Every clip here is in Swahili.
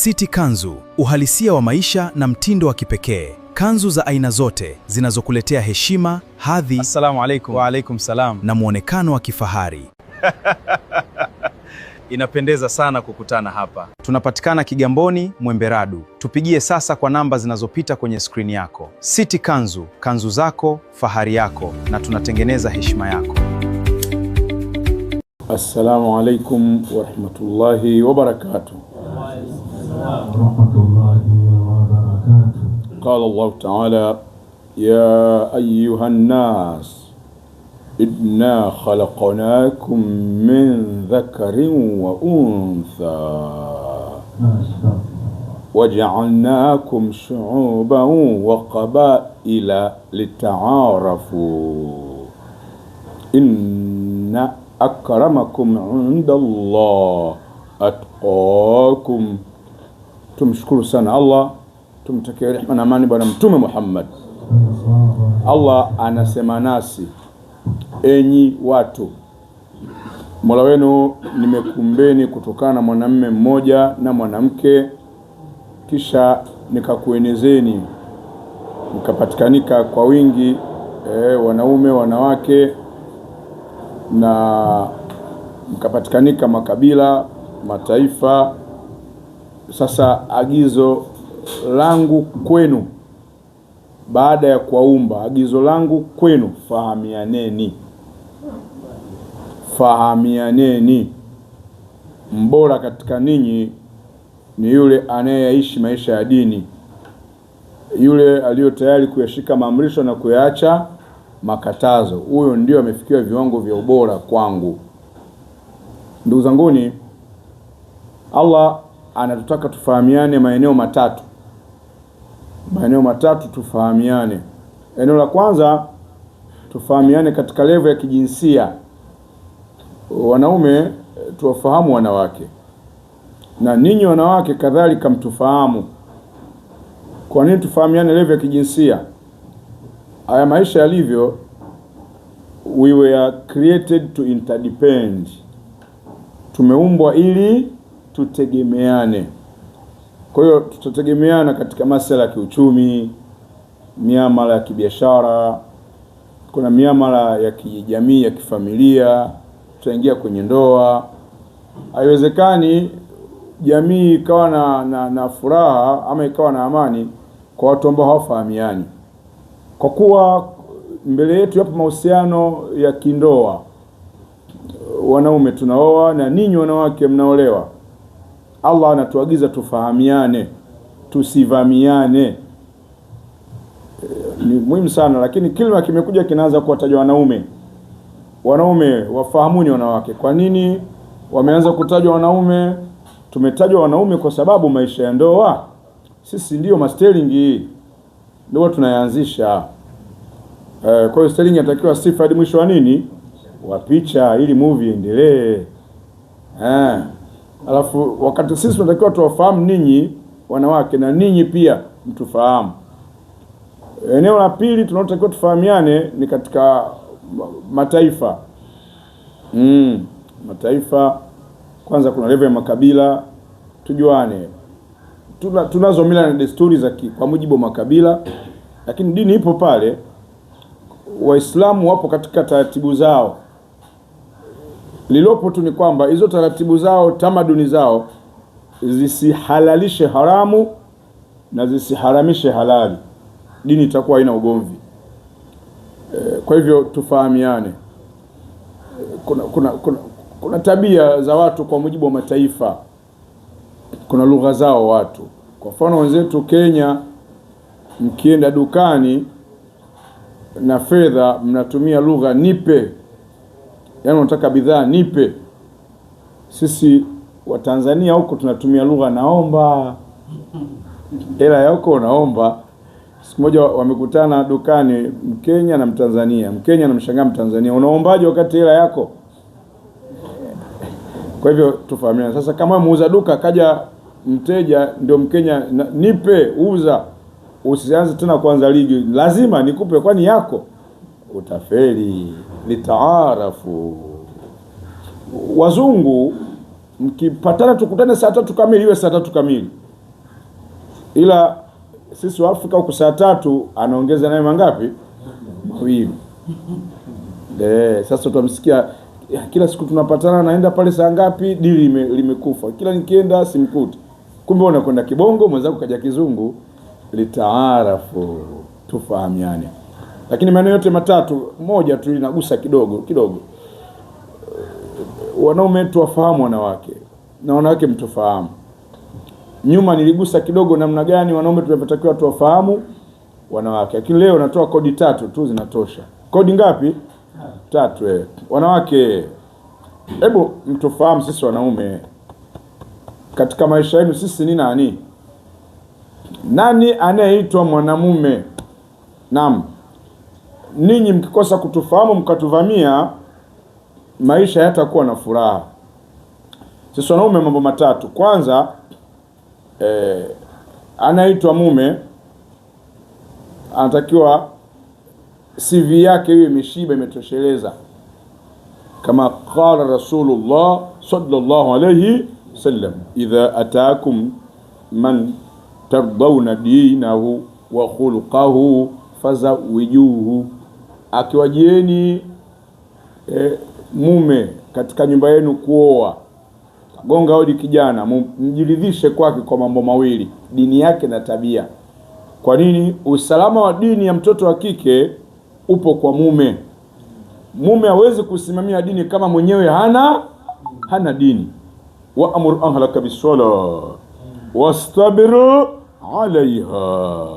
City Kanzu, uhalisia wa maisha na mtindo wa kipekee. Kanzu za aina zote zinazokuletea heshima, hadhi, Assalamu alaikum. Wa alaikum salam, na muonekano wa kifahari. Inapendeza sana kukutana hapa. Tunapatikana Kigamboni, Mwemberadu. Tupigie sasa kwa namba zinazopita kwenye skrini yako. City Kanzu, kanzu zako, fahari yako, na tunatengeneza heshima yako. Assalamu alaikum wa rahmatullahi wa barakatuh. قال الله تعالى: يا أيها الناس إنا خلقناكم من ذكر وأنثى وجعلناكم شعوبا وقبائل لتعارفوا إن أكرمكم عند الله أتقاكم. Tumshukuru sana Allah, tumtakie rehema na amani bwana Mtume Muhammad. Allah anasema nasi: enyi watu, Mola wenu nimekumbeni kutokana na mwanamume mmoja na mwanamke, kisha nikakuenezeni mkapatikanika kwa wingi wanaume wanawake, na mkapatikanika makabila, mataifa. Sasa agizo langu kwenu baada ya kuwaumba, agizo langu kwenu, fahamianeni. Fahamianeni. Mbora katika ninyi ni yule anayeishi maisha ya dini, yule aliyo tayari kuyashika maamrisho na kuyaacha makatazo. Huyo ndio amefikia viwango vya ubora kwangu. Ndugu zanguni, Allah anatutaka tufahamiane maeneo matatu. Maeneo matatu tufahamiane. Eneo la kwanza, tufahamiane katika level ya kijinsia. Wanaume tuwafahamu wanawake, na ninyi wanawake kadhalika mtufahamu. Kwa nini tufahamiane level ya kijinsia? Haya maisha yalivyo, we were created to interdepend. Tumeumbwa ili tutegemeane. Kwa hiyo tutategemeana katika masuala ya kiuchumi, miamala ya kibiashara, kuna miamala ya kijamii, ya kifamilia, tutaingia kwenye ndoa. Haiwezekani jamii ikawa na furaha ama ikawa na amani kwa watu ambao hawafahamiani. Kwa kuwa mbele yetu yapo mahusiano ya kindoa, wanaume tunaoa na ninyi wanawake mnaolewa, Allah anatuagiza tufahamiane, tusivamiane. Ni muhimu sana, lakini kilima kimekuja kinaanza kuwataja wanaume. Wanaume wafahamuni wanawake. Kwa nini wameanza kutajwa wanaume? Tumetajwa wanaume kwa sababu maisha ya ndoa sisi ndio masteringi, ndio tunayaanzisha. Kwa hiyo sterling inatakiwa sifa hadi mwisho wa nini? Wa picha, ili movie endelee. Alafu wakati sisi tunatakiwa tuwafahamu ninyi wanawake, na ninyi pia mtufahamu. Eneo la pili tunalotakiwa tufahamiane ni katika mataifa. Mataifa kwanza, kuna level ya makabila, tujuane. Tunazo mila na desturi za kwa mujibu wa makabila, lakini dini ipo pale. Waislamu wapo katika taratibu zao. Lilopo tu ni kwamba hizo taratibu zao, tamaduni zao zisihalalishe haramu na zisiharamishe halali. Dini itakuwa haina ugomvi. Kwa hivyo tufahamiane. Kuna tabia za watu kwa mujibu wa mataifa. Kuna lugha zao watu. Kwa mfano wenzetu Kenya, mkienda dukani na fedha mnatumia lugha nipe. Yaani unataka bidhaa nipe. Sisi wa Tanzania huko tunatumia lugha naomba. Hela yako naomba. Siku moja wamekutana dukani Mkenya na Mtanzania. Mkenya anamshangaa Mtanzania, unaombaje wakati hela yako? Kwa hivyo tufahamiane. Sasa kama muuza duka kaja mteja ndio Mkenya, nipe, uza, usianze tena kuanza ligi, lazima nikupe kwani yako, utafeli. Litaarafu. Wazungu mkipatana tukutane saa 3 kamili, iwe saa 3 kamili. ila sisi wa Afrika huko saa 3 anaongeza naye mangapi? 2. Sasa tutamsikia kila siku tunapatana, naenda pale saa ngapi, dili limekufa. Kila nikienda simkuti. Kumbe unakwenda kibongo, mwenzako kaja kizungu, litaarafu, tufahamiane. Lakini maneno yote matatu, moja tu linagusa kidogo. Wanaume tuwafahamu wanawake, na wanawake mtufahamu. Nyuma niligusa kidogo namna gani wanaume tunatakiwa tuwafahamu wanawake. Lakini leo natoa kodi 3 tu zinatosha. Kodi ngapi? 3. Wanawake, hebu mtufahamu sisi wanaume katika maisha yenu sisi ni nani? Nani anayeitwa mwanamume? Naam. Ninyi mkikosa kutufahamu mkatuvamia, maisha hayatakuwa na furaha. Sisi wanaume mambo matatu. Kwanza, anaitwa mume anatakiwa CV yake iwe imeshiba, imetosheleza, kama qala Rasulullah sallallahu alayhi wasallam, idha ataakum man tardawna dinahu wa khuluquhu fazawijuhu. Akiwajieni mume katika nyumba yenu kuoa, gonga hodi kijana, mjiridhishe kwake kwa mambo mawili, dini yake na tabia. Kwa nini? Usalama wa dini ya mtoto wa kike upo kwa mume. Mume hawezi kusimamia dini kama mwenyewe hana dini. Wa amur ahlaka bis-salah wastabir alaiha,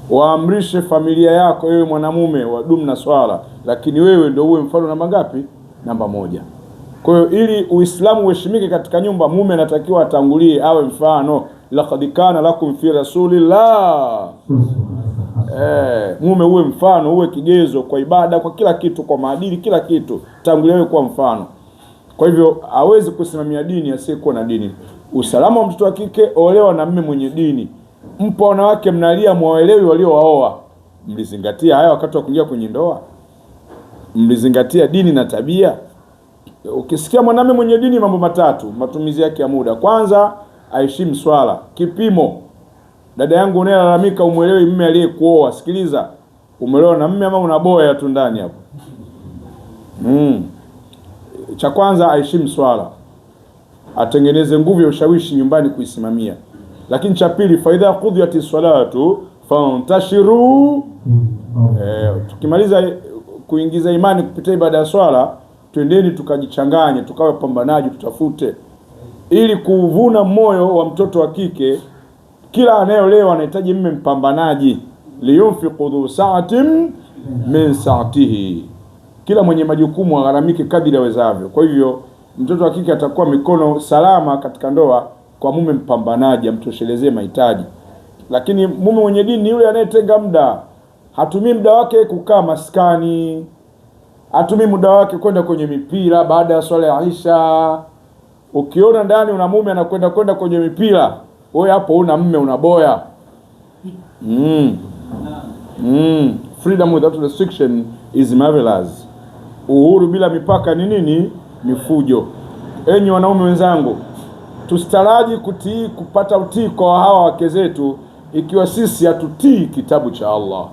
waamrishe familia yako wewe mwanamume wadumu na swala, lakini wewe ndio uwe mfano namba ngapi? Namba 1. Kwa hiyo ili Uislamu uheshimike katika nyumba, mume anatakiwa atangulie, awe mfano. Laqad kana lakum fi rasulillah, mume uwe mfano, uwe kigezo kwa ibada, kwa kila kitu, kwa maadili, kila kitu, tangulia wewe kwa mfano. Kwa hivyo hawezi kusimamia dini asiyekuwa na dini. Usalama wa mtoto wa kike, olewa na mume mwenye dini. Mpo wanawake mnalia mwaelewi waliowaoa. Mlizingatia haya wakati wa kuingia kwenye ndoa? Mlizingatia dini na tabia? Ukisikia mwanamume mwenye dini, mambo matatu, matumizi yake ya muda. Kwanza, aheshimu swala. Kipimo. Dada yangu unayelalamika umuelewi mume aliyekuoa, sikiliza. Umeelewa na mume ama unaboya tu ndani hapo? Cha kwanza, aheshimu swala. Atengeneze nguvu ya ushawishi nyumbani kuisimamia. Lakini cha pili, faidha qudhiyati salatu fantashiru. Tukimaliza kuingiza imani kupitia ibada ya swala, twendeni tukajichanganye, tukawe pambanaji, tutafute ili kuvuna moyo wa mtoto wa kike. Kila anayeolewa anahitaji mume mpambanaji. Liyunfiqu dhu sa'atin min sa'atihi, kila mwenye majukumu agharamike kadiri awezavyo. Kwa hivyo mtoto wa kike atakuwa mikono salama katika ndoa kwa mume mpambanaji, amtoshelezee mahitaji. Lakini mume mwenye dini ni yule anayetenga muda, hatumii muda wake kukaa maskani, hatumii muda wake kwenda kwenye mipira baada ya swala ya Isha. Ukiona ndani una mume anakwenda kwenye mipira, wewe hapo una mume unaboya. Freedom without restriction is marvelous. Uhuru bila mipaka ni nini? Ni fujo. Enyi wanaume wenzangu, tustaraji kupata utii kwa hawa wake zetu ikiwa sisi hatutii kitabu cha Allah.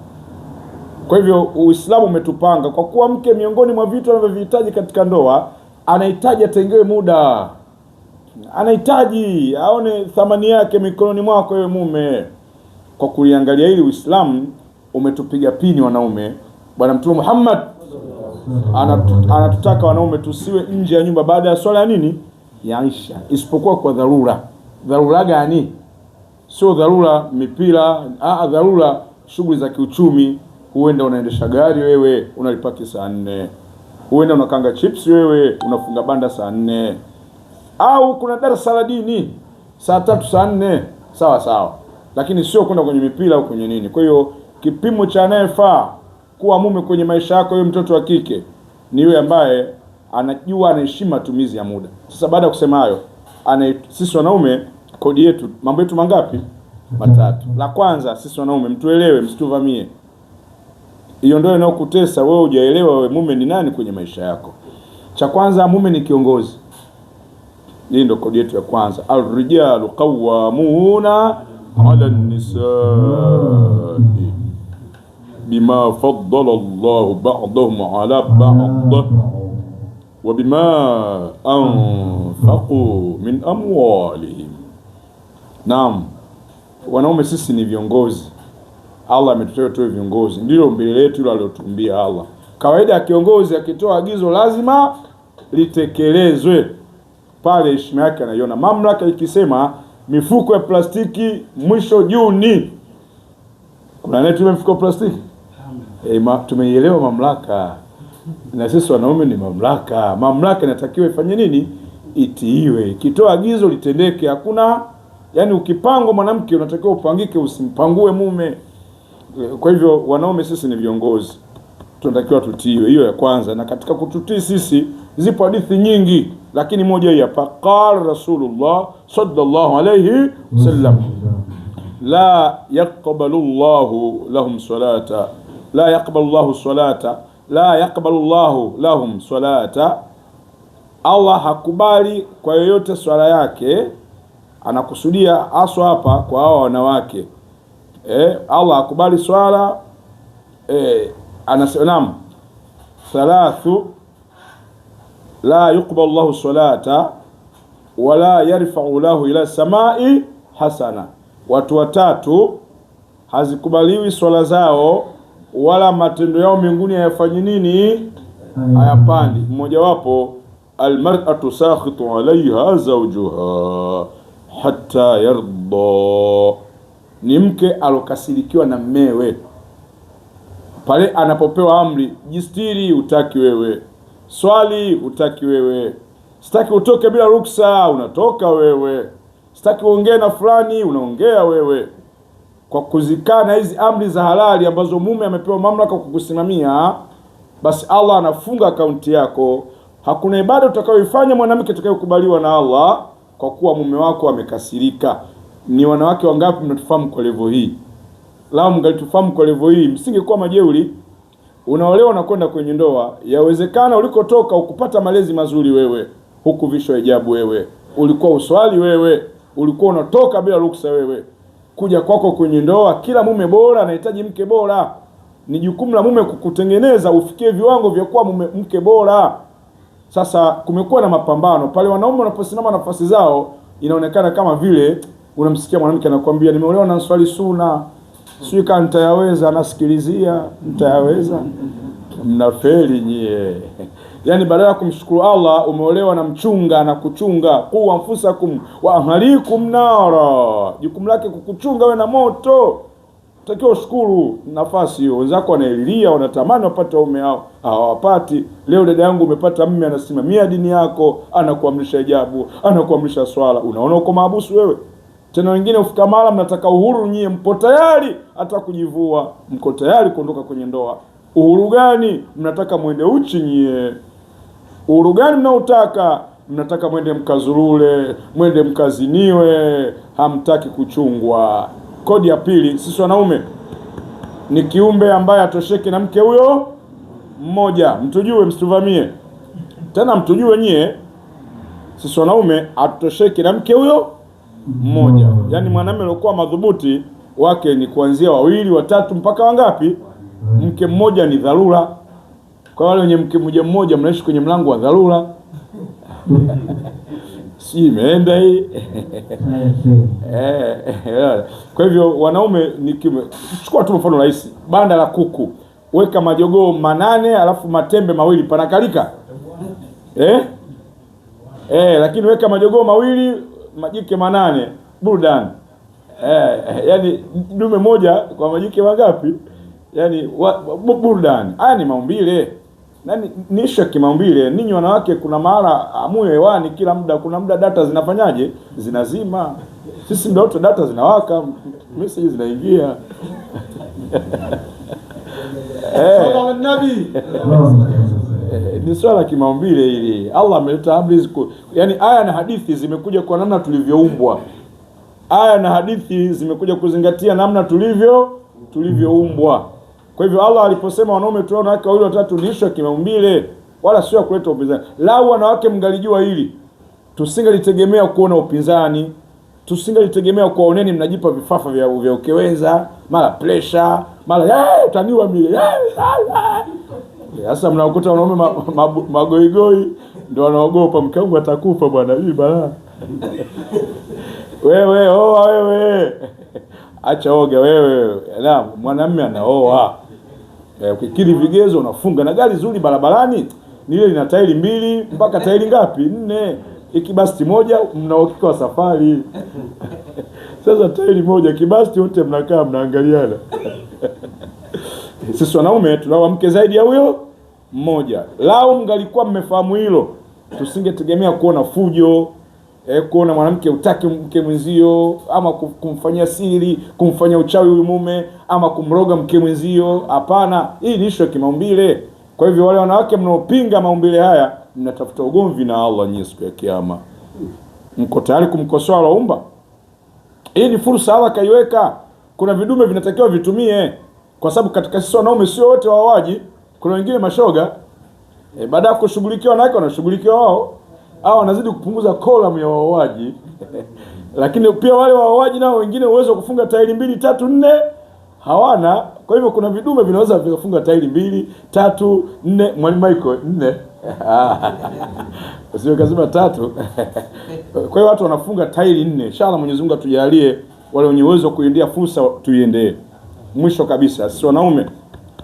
Kwa hivyo Uislamu umetupanga, kwa kuwa mke miongoni mwa vitu anavyohitaji katika ndoa, anahitaji atengewe muda, anahitaji aone thamani yake mikononi mwako wewe mume. Kwa kuliangalia hili, Uislamu umetupiga pini wanaume. Bwana Mtume Muhammad anatutaka wanaume tusiwe nje ya nyumba baada ya swala ya nini? Ya Isha, isipokuwa kwa dharura. Dharura gani? Sio dharura mipira, dharura shughuli za kiuchumi. Huenda unaendesha gari wewe, unalipaki saa 4. Huenda unakanga chips wewe, unafunga banda saa 4. Au kuna darasa la dini saa 3 saa 4, sawa. Lakini sio kwenda kwenye mipira au kwenye nini. Kwa hiyo kipimo cha anayefaa kuwa mume kwenye maisha yako wewe mtoto wa kike ni yule ambaye anajua, anaheshima matumizi ya muda. Sasa baada ya kusema hayo, sisi wanaume kodi yetu, mambo yetu mangapi? Matatu. La kwanza, sisi wanaume mtuelewe, msituvamie. Hiyo ndio inayokutesa wewe, hujaelewa wewe mume ni nani kwenye maisha yako. Cha kwanza, mume ni kiongozi. Hii ndio kodi yetu ya kwanza. Al-rijalu qawwamuna ala nisai bima faddala Allahu ba'dahum ala ba'd wa bima anfaqu min amwalihim. Naam, wanaume sisi ni viongozi. Allah ametutoa tuwe viongozi, ndilo mbele letu hilo alilotumbia Allah. Kawaida ya kiongozi akitoa agizo lazima litekelezwe, pale heshima yake anaiona. Mamlaka ikisema mifuko ya plastiki mwisho Juni, kuna nani tume mifuko ya plastiki? Tumeielewa mamlaka, na sisi wanaume ni mamlaka. Mamlaka inatakiwa ifanye nini? Itiiwe. Ikitoa agizo litendeke. Hakuna yani ukipangwa mwanamke unatakiwa upangike, usimpangue mume. Kwa hivyo wanaume sisi ni viongozi, tunatakiwa tutiiwe. Hiyo ya kwanza. Na katika kututii sisi zipo hadithi nyingi, lakini moja hii hapa. Qala Rasulullah sallallahu alayhi wasallam, la yaqbalu Allahu lahum salata, la yaqbalu Allahu salata, la yaqbalu Allahu lahum salata. Allah hakubali kwa yoyote swala yake. Anakusudia aswa hapa kwa hao wanawake. Allah hakubali swala. Anasema thalathu la yuqbalu Allahu salata wala yarfa'u lahu ila samai hasana. Watu watatu hazikubaliwi swala zao wala matendo yao mbinguni hayafanyi nini? Hayapandi. Mmoja wapo almar'atu sakhitu alaiha zawjuha hatta yarda, ni mke alokasirikiwa na mmewe. Pale anapopewa amri, jistiri, utaki wewe, swali, utaki wewe, sitaki utoke bila ruksa, unatoka wewe, sitaki uongee na fulani, unaongea wewe. Kwa kuzikana hizi amri za halali ambazo mume amepewa mamlaka kukusimamia, basi Allah anafunga akaunti yako. Hakuna ibada utakayoifanya mwanamke itakayokubaliwa na Allah kwa kuwa mume wako amekasirika. Ni wanawake wangapi mnatufahamu kwa level hii? Lao mngalitufahamu kwa level hii, msingekuwa majeuri. Unaolewa na kwenda kwenye ndoa, yawezekana ulikotoka ukupata malezi mazuri wewe, hukuvishwa hijabu wewe, ulikuwa uswali wewe, ulikuwa unatoka bila ruksa wewe. Kuja kwako kwenye ndoa, kila mume bora anahitaji mke bora. Ni jukumu la mume kukutengeneza ufikie viwango vya kuwa mke bora. Sasa kumekuwa na mapambano pale wanaume wanaposimama nafasi zao, inaonekana kama vile unamsikia mwanamke anakuambia nimeolewa na swali suna, sio kama nitayaweza, nasikilizia nitayaweza. Mnafeli nyie. Yani badala ya kumshukuru Allah umeolewa na mchunga na kuchunga, qu anfusakum wa ahlikum nara, jukumu lake kukuchunga wewe na moto. Takiwa ushukuru nafasi hiyo. Wenzako wanaelilia, wanatamani wapate waume hao, hawapati. Leo dada yangu umepata mume anasimamia dini yako, anakuamrisha hijabu, anakuamrisha swala. Unaona uko mahabusu wewe. Tena wengine ufika mara mnataka uhuru nyie, mpo tayari hata kujivua, mko tayari kuondoka kwenye ndoa. Uhuru gani? Mnataka mwende uchi nyie. Uhuru gani mnaotaka? Mnataka mwende mkazurule, mwende mkaziniwe, hamtaki kuchungwa. Kodi ya pili, sisi wanaume ni kiumbe ambaye atosheke na mke huyo mmoja. Mtujue, msituvamie. Tena mtujue nyie, sisi wanaume atosheke na mke huyo mmoja. Yaani mwanamume alikuwa madhubuti wake ni kuanzia 2, 3 mpaka wangapi? Mke mmoja ni dharura. Kwa wale wenye mke mmoja mnaishi kwenye mlango wa dharura. Si imeenda hii. Kwa hivyo wanaume ni chukua tu mfano rahisi. Banda la kuku, weka majogoo 8 alafu matembe 2, panakalika? Lakini weka majogoo 2, majike 8, burudani. Yani dume moja kwa majike wangapi? Yani burudani. Haya ni maumbile. Nani nisha kimaumbile. Ninyi wanawake kuna mahala amuye hewani kila muda, kuna muda data zinafanyaje? Zinazima. Sisi muda wote data zinawaka, message zinaingia. Ni swala kimaumbile hili. Allah ameleta amri. Yani aya na hadithi zimekuja kwa namna tulivyoumbwa. Aya na hadithi zimekuja kuzingatia namna tulivyoumbwa. Kwa hivyo Allah aliposema wanaume tu wanawake 2, 3 ni ishu ya kimaumbile, wala sio kuleta upinzani. Lau wanawake mngalijua hili, tusingalitegemea kuona upinzani. Tusingelitegemea kuwaoneni mnajipa vifafa vya ukeweza, mara pressure, mara utaniwa mimi. Sasa mnakuta wanaume magoigoi ndio wanaogopa, mke wangu atakufa bwana, hii balaa. Wewe acha oga wewe. Naam, mwanamume anaoa. Ukikiri vigezo unafunga, na gari zuri barabarani ni ile ina tairi 2 mpaka tairi ngapi? 4. Ikibasti moja mnaokika wa safari. Sasa tairi moja kibasti wote mnakaa mnaangaliana. Sisi wanaume tunao mke zaidi ya huyo mmoja. Lao mngalikuwa mmefahamu hilo, tusingetegemea kuona fujo, kuona mwanamke utaki mke mwenzio, ama kumfanyia siri, kumfanyia uchawi huyu mume, ama kumroga mke mwenzio. Hapana, hii ni issue ya kimaumbile. Kwa hivyo wale wanawake mnaopinga maumbile haya, mnatafuta ugomvi na Allah nyinyi siku ya kiyama. Mko tayari kumkosoa Allaumba? Hii ni fursa Allah kaiweka. Kuna vidume vinatakiwa vitumie, kwa sababu katika sisi wanaume sio wote wawaji. Kuna wengine mashoga, baada ya kushughulikia wanawake wanashughulikia wao, au wanazidi kupunguza column ya wawaji. Lakini pia wale wawaji nao wengine uwezo kufunga tairi 2, 3, 4 hawana. Kwa hivyo kuna vidume vinaweza kufunga tairi 2, 3, 4. Mwalimu Michael 4. Sio kasema 3. Kwa hiyo watu wanafunga tairi 4. Inshallah Mwenyezi Mungu atujalie wale wenye uwezo kuendea fursa tuiendee. Mwisho kabisa, sisi wanaume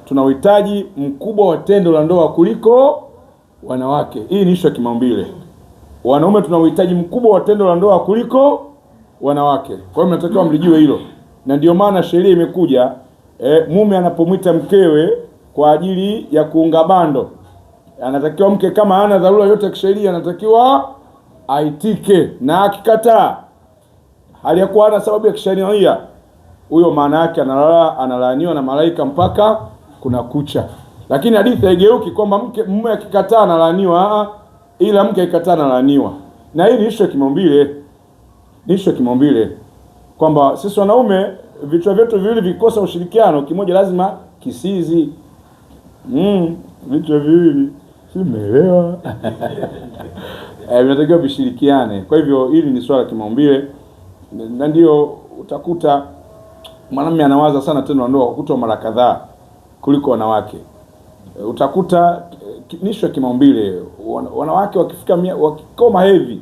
tuna uhitaji mkubwa wa tendo la ndoa kuliko wanawake. Hii ni issue ya kimaumbile. Wanaume tuna uhitaji mkubwa wa tendo la ndoa kuliko wanawake. Kwa hiyo mnatakiwa mlijue hilo. Na ndio maana sheria imekuja, mume anapomwita mkewe kwa ajili ya kuunga bando, anatakiwa mke kama hana dharura yote ya kisheria anatakiwa aitike, na akikataa hali ya kuwa hana sababu ya kisheria, huyo maana yake analaaniwa na malaika mpaka kuna kucha. Lakini hadithi haigeuki kwamba mume akikataa analaaniwa, ila mke akikataa analaaniwa. Na hii ni issue ya kimaumbile. Ni issue ya kimaumbile kwamba sisi wanaume vichwa vyetu viwili vikosa ushirikiano, kimoja lazima kisizi. Vichwa viwili, si umeelewa? Vinatakiwa vishirikiane. Kwa hivyo hili ni swala kimaumbile, na ndio utakuta mwanamume anawaza sana tendo la ndoa kutwa mara kadhaa kuliko wanawake. Utakuta nisho kimaumbile, wanawake wakikoma heavy,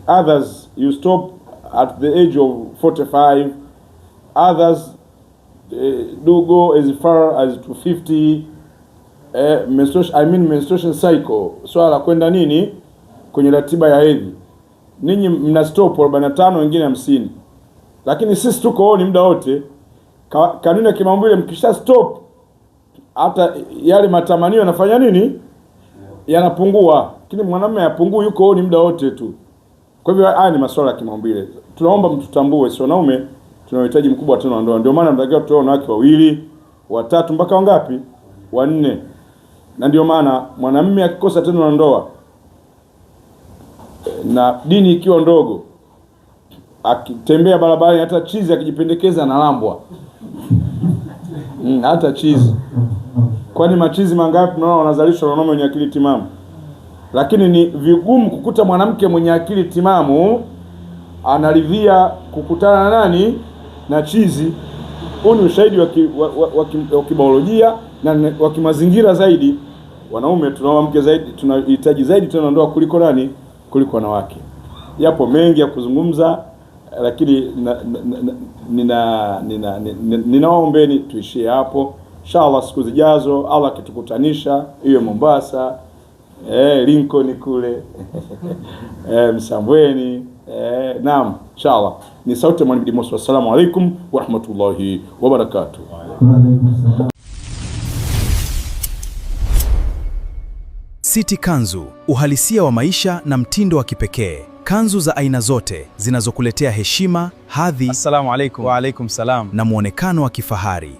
others you stop at the age of 45, others do go as far as to 50. Menstruation cycle, swala la kwenda nini kwenye ratiba ya hedhi, ninyi mna stop 45, wengine 50. Lakini sisi tuko ni muda wote. Kanuni ya kimaumbile, mkisha stop hata yale matamanio yanafanya nini? Yanapungua. Lakini mwanamume yapungui, yuko ni muda wote tu. Kwa hivyo haya ni masuala ya kimaumbile. Tunaomba mtutambue, sio wanaume tuna uhitaji mkubwa wa tendo la ndoa. Ndio maana mnatakiwa tuwe wanawake 2, 3 mpaka wangapi? 4. Na ndio maana mwanamume akikosa tendo la ndoa na dini ikiwa ndogo, akitembea barabarani hata chizi akijipendekeza analambwa. Hata chizi. Kwani machizi mangapi tunaona wanazalishwa na wanaume wenye akili timamu? Lakini ni vigumu kukuta mwanamke mwenye akili timamu anaridhia kukutana na nani? Na chizi. Huu ni ushahidi wa kibiolojia na wa kimazingira zaidi. Wanaume tunao mke zaidi, tunahitaji zaidi tena ndoa kuliko nani? Kuliko wanawake. Yapo mengi ya kuzungumza, lakini ninaombeni tuishie hapo. Inshallah siku zijazo Allah kitukutanisha, iwe Mombasa, Lincoln kule, Msambweni, naam, inshallah. Ni sauti ya Mwalimu Musa. Assalamu alaikum wa rahmatullahi wa barakatuh. City Kanzu, uhalisia wa maisha na mtindo wa kipekee. Kanzu za aina zote zinazokuletea heshima, hadhi, Assalamu alaikum. Wa alaikum salam. na muonekano wa kifahari.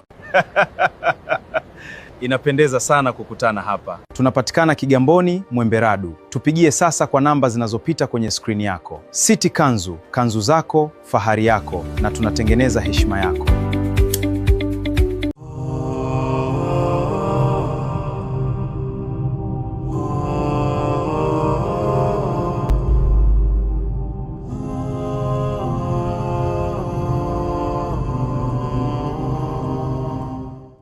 Inapendeza sana kukutana hapa. Tunapatikana Kigamboni, Mwemberadu. Tupigie sasa kwa namba zinazopita kwenye skrini yako. City Kanzu, kanzu zako, fahari yako, na tunatengeneza heshima yako.